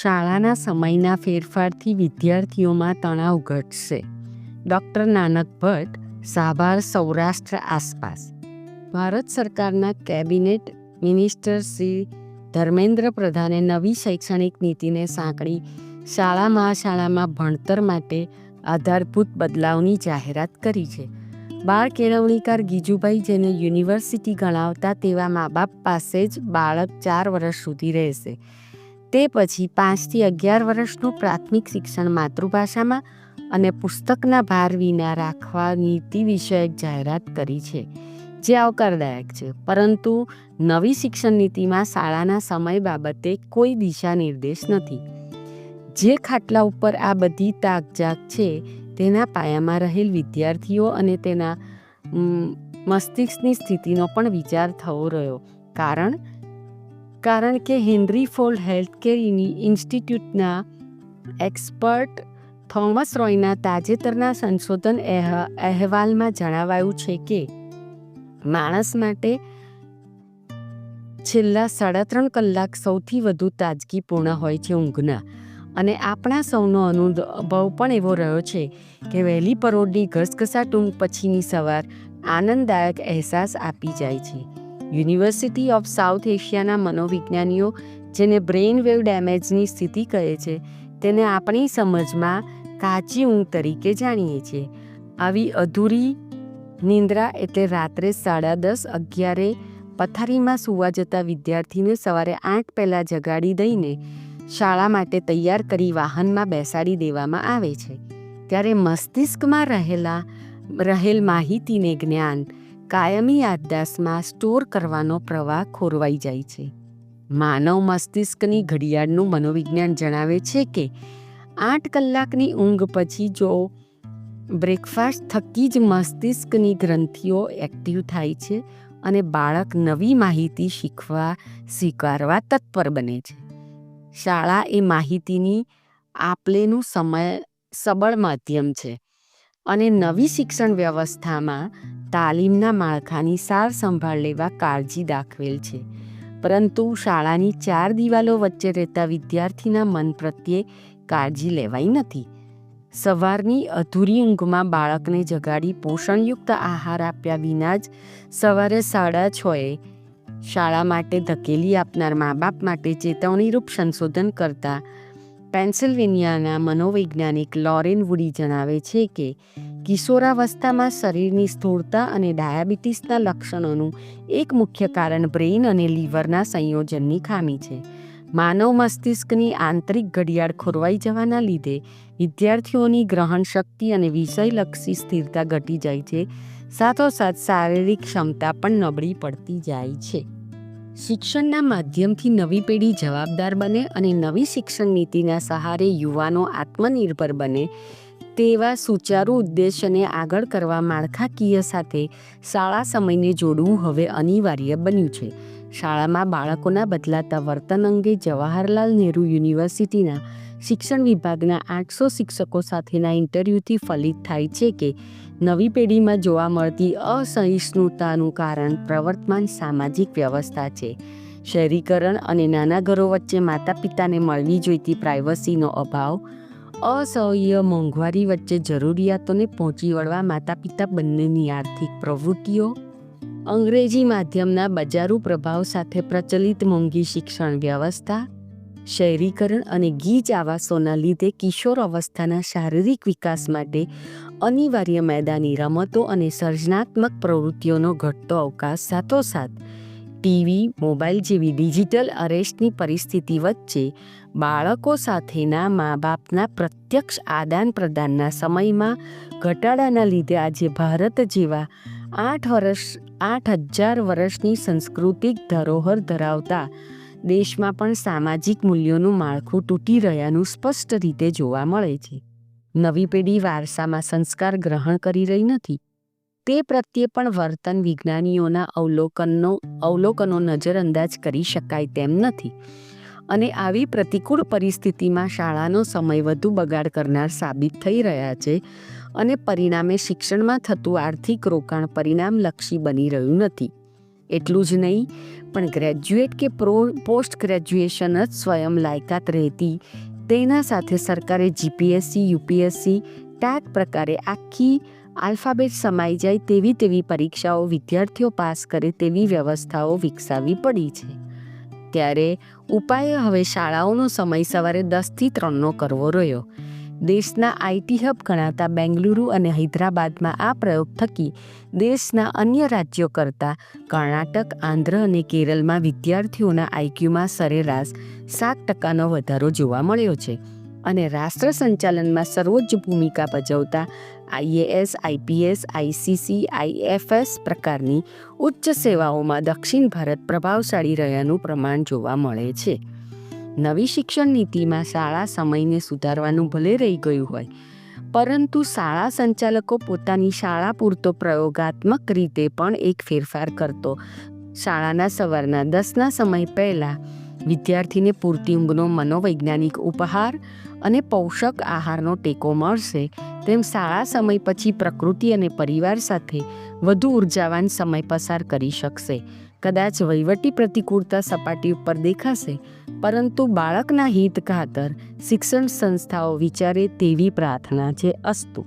શાળાના સમયના ફેરફારથી વિદ્યાર્થીઓમાં તણાવ ઘટશે. ડૉક્ટર નાનક ભટ્ટ, સાભાર, સૌરાષ્ટ્ર આસપાસ. ભારત સરકારના કેબિનેટ મિનિસ્ટર શ્રી ધર્મેન્દ્ર પ્રધાને નવી શૈક્ષણિક નીતિને સાંકળી શાળામાં ભણતર માટે આધારભૂત બદલાવની જાહેરાત કરી છે. બાળ કેળવણીકાર ગીજુભાઈ, જેને યુનિવર્સિટી ગણાવતા તેવા મા બાપ પાસે જ બાળક 4 વર્ષ સુધી રહેશે. તે પછી 5 થી 11 વર્ષનું પ્રાથમિક શિક્ષણ માતૃભાષામાં અને પુસ્તકના ભાર વિના રાખવા નીતિ વિષયક જાહેરાત કરી છે, જે આવકારદાયક છે. પરંતુ નવી શિક્ષણ નીતિમાં શાળાના સમય બાબતે કોઈ દિશા નિર્દેશ નથી. જે ખાટલા ઉપર આ બધી તાકઝાક છે તેના પાયામાં રહેલ વિદ્યાર્થીઓ અને તેના મસ્તિષ્કની સ્થિતિનો પણ વિચાર થવો રહ્યો. કારણ કે હેનરી ફોર્ડ હેલ્થકેર ઇન્સ્ટિટ્યૂટના એક્સપર્ટ થોમસ રોયના તાજેતરના સંશોધન અહેવાલમાં જણાવાયું છે કે માણસ માટે છેલ્લા 3.5 કલાક સૌથી વધુ તાજગીપૂર્ણ હોય છે ઊંઘના. અને આપણા સૌનો અનુભવ પણ એવો રહ્યો છે કે વહેલી પરોઢની ઘસઘસાટ ઊંઘ પછીની સવાર આનંદદાયક અહેસાસ આપી જાય છે. યુનિવર્સિટી ઓફ સાઉથ એશિયાના મનોવિજ્ઞાનીઓ, જેને બ્રેઇન વેવ ડેમેજની સ્થિતિ કહે છે, તેને આપણી સમજમાં કાચી ઊંઘ તરીકે જાણીએ છીએ. આવી અધૂરી નિંદ્રા એટલે રાત્રે 10:30, 11 પથારીમાં સૂવા જતા વિદ્યાર્થીને સવારે 8 પહેલાં જગાડી દઈને શાળા માટે તૈયાર કરી વાહનમાં બેસાડી દેવામાં આવે છે. ત્યારે મસ્તિષ્કમાં રહેલ માહિતીને જ્ઞાન કાયમી યાદદાસ્તમાં સ્ટોર કરવાનો પ્રવાહ ખોરવાઈ જાય છે. માનવ મસ્તિષ્કની ઘડિયાળનું મનોવિજ્ઞાન જણાવે છે કે 8 કલાકની ઊંઘ પછી જો બ્રેકફાસ્ટ થકી જ મસ્તિષ્કની ગ્રંથિઓ એક્ટિવ થાય છે અને બાળક નવી માહિતી સ્વીકારવા તત્પર બને છે. શાળા એ માહિતીની આપલેનું સબળ માધ્યમ છે અને નવી શિક્ષણ વ્યવસ્થામાં તાલીમના માળખાની સાર સંભાળ લેવા કાળજી દાખવેલ છે. પરંતુ શાળાની 4 દિવાલો વચ્ચે રહેતા વિદ્યાર્થીના મન પ્રત્યે કાળજી લેવાઈ નથી. સવારની અધૂરી ઊંઘમાં બાળકને જગાડી પોષણયુક્ત આહાર આપ્યા વિના જ સવારે 6:30 શાળા માટે ધકેલી આપનાર મા બાપ માટે ચેતવણીરૂપ સંશોધન કરતા પેન્સિલ્વેનિયાના મનોવૈજ્ઞાનિક લોરેન વુડી જણાવે છે કે કિશોરાવસ્થામાં શરીરની સ્થૂળતા અને ડાયાબિટીસના લક્ષણોનું એક મુખ્ય કારણ બ્રેઇન અને લીવરના સંયોજનની ખામી છે. માનવ મસ્તિષ્કની આંતરિક ઘડિયાળ ખોરવાઈ જવાના લીધે વિદ્યાર્થીઓની ગ્રહણ શક્તિ અને વિષયલક્ષી સ્થિરતા ઘટી જાય છે. સાથોસાથ શારીરિક ક્ષમતા પણ નબળી પડતી જાય છે. શિક્ષણના માધ્યમથી નવી પેઢી જવાબદાર બને અને નવી શિક્ષણ નીતિના સહારે યુવાનો આત્મનિર્ભર બને તેવા સુચારુ ઉદ્દેશ્યને આગળ કરવા માળખાકીય સાથે શાળા સમયને જોડવું હવે અનિવાર્ય બન્યું છે. શાળામાં બાળકોના બદલાતા વર્તન અંગે જવાહરલાલ નહેરુ યુનિવર્સિટીના શિક્ષણ વિભાગના 800 શિક્ષકો સાથેના ઇન્ટરવ્યૂથી ફલિત થાય છે કે નવી પેઢીમાં જોવા મળતી અસહિષ્ણુતાનું કારણ પ્રવર્તમાન સામાજિક વ્યવસ્થા છે. શહેરીકરણ અને નાના ઘરો વચ્ચે માતા પિતાને મળવી જોઈતી પ્રાઇવસીનો અભાવ, અસહ્ય મોંઘવારી વચ્ચે જરૂરિયાતોને પહોંચી વળવા માતા પિતા બંનેની આર્થિક પ્રવૃત્તિઓ, અંગ્રેજી માધ્યમના બજારૂ પ્રભાવ સાથે પ્રચલિત મોંઘી શિક્ષણ વ્યવસ્થા, શહેરીકરણ અને ગીચ આવાસોના લીધે કિશોર અવસ્થાના શારીરિક વિકાસ માટે અનિવાર્ય મેદાની રમતો અને સર્જનાત્મક પ્રવૃત્તિઓનો ઘટતો અવકાશ સાથોસાથ ટીવી, મોબાઈલ જેવી ડિજિટલ અરેસ્ટની પરિસ્થિતિ વચ્ચે બાળકો સાથેના મા બાપના પ્રત્યક્ષ આદાન પ્રદાનના સમયમાં ઘટાડાના લીધે આજે ભારત જેવા 8,000 વર્ષની સાંસ્કૃતિક ધરોહર ધરાવતા દેશમાં પણ સામાજિક મૂલ્યોનું માળખું તૂટી રહ્યાનું સ્પષ્ટ રીતે જોવા મળે છે. નવી પેઢી વારસામાં સંસ્કાર ગ્રહણ કરી રહી નથી. તે પ્રત્યે પણ વર્તન વિજ્ઞાનીઓના અવલોકનો નજરઅંદાજ કરી શકાય તેમ નથી. અને આવી પ્રતિકૂળ પરિસ્થિતિમાં શાળાનો સમય વધુ બગાડ કરનાર સાબિત થઈ રહ્યા છે અને પરિણામે શિક્ષણમાં થતું આર્થિક રોકાણ પરિણામલક્ષી બની રહ્યું નથી. એટલું જ નહીં, પણ ગ્રેજ્યુએટ કે પોસ્ટ ગ્રેજ્યુએશન જ સ્વયં લાયકાત રહેતી, તેના સાથે સરકારે જીપીએસસી, યુપીએસસી, ટેટ પ્રકારે આખી આલ્ફાબેટ સમાઈ જાય તેવી પરીક્ષાઓ વિદ્યાર્થીઓ પાસ કરે તેવી વ્યવસ્થાઓ વિકસાવવી પડી છે. ત્યારે ઉપાય હવે શાળાઓનો સમય સવારે 10થી 3નો કરવો રહ્યો. દેશના આઈટી હબ ગણાતા બેંગલુરુ અને હૈદરાબાદમાં આ પ્રયોગ થકી દેશના અન્ય રાજ્યો કરતાં કર્ણાટક, આંધ્ર અને કેરળમાં વિદ્યાર્થીઓના આઈક્યુમાં સરેરાશ 7% વધારો જોવા મળ્યો છે. અને રાષ્ટ્ર સંચાલનમાં સર્વોચ્ચ ભૂમિકા ભજવતા આઈએએસ, આઈપીએસ, આઈસીસી, આઈએફએસ પ્રકારની ઉચ્ચ સેવાઓમાં દક્ષિણ ભારત પ્રભાવશાળી રહ્યાનું પ્રમાણ જોવા મળે છે. નવી શિક્ષણ નીતિમાં શાળા સમયને સુધારવાનું ભલે રહી ગયું હોય, પરંતુ શાળા સંચાલકો પોતાની શાળા પૂરતો પ્રયોગાત્મક રીતે પણ એક ફેરફાર કરતો શાળાના સવારના 10ના સમય પહેલાં વિદ્યાર્થીને પૂરતી ઊંઘનો મનોવૈજ્ઞાનિક ઉપહાર અને પોષક આહારનો ટેકો મળશે, તેમ શાળા સમય પછી પ્રકૃતિ અને પરિવાર સાથે વધુ ઉર્જાવાન સમય પસાર કરી શકશે. કદાચ વહીવટી પ્રતિકૂળતા સપાટી ઉપર દેખાશે, પરંતુ બાળકના હિત ખાતર શિક્ષણ સંસ્થાઓ વિચારે તેવી પ્રાર્થના છે. અસ્તુ.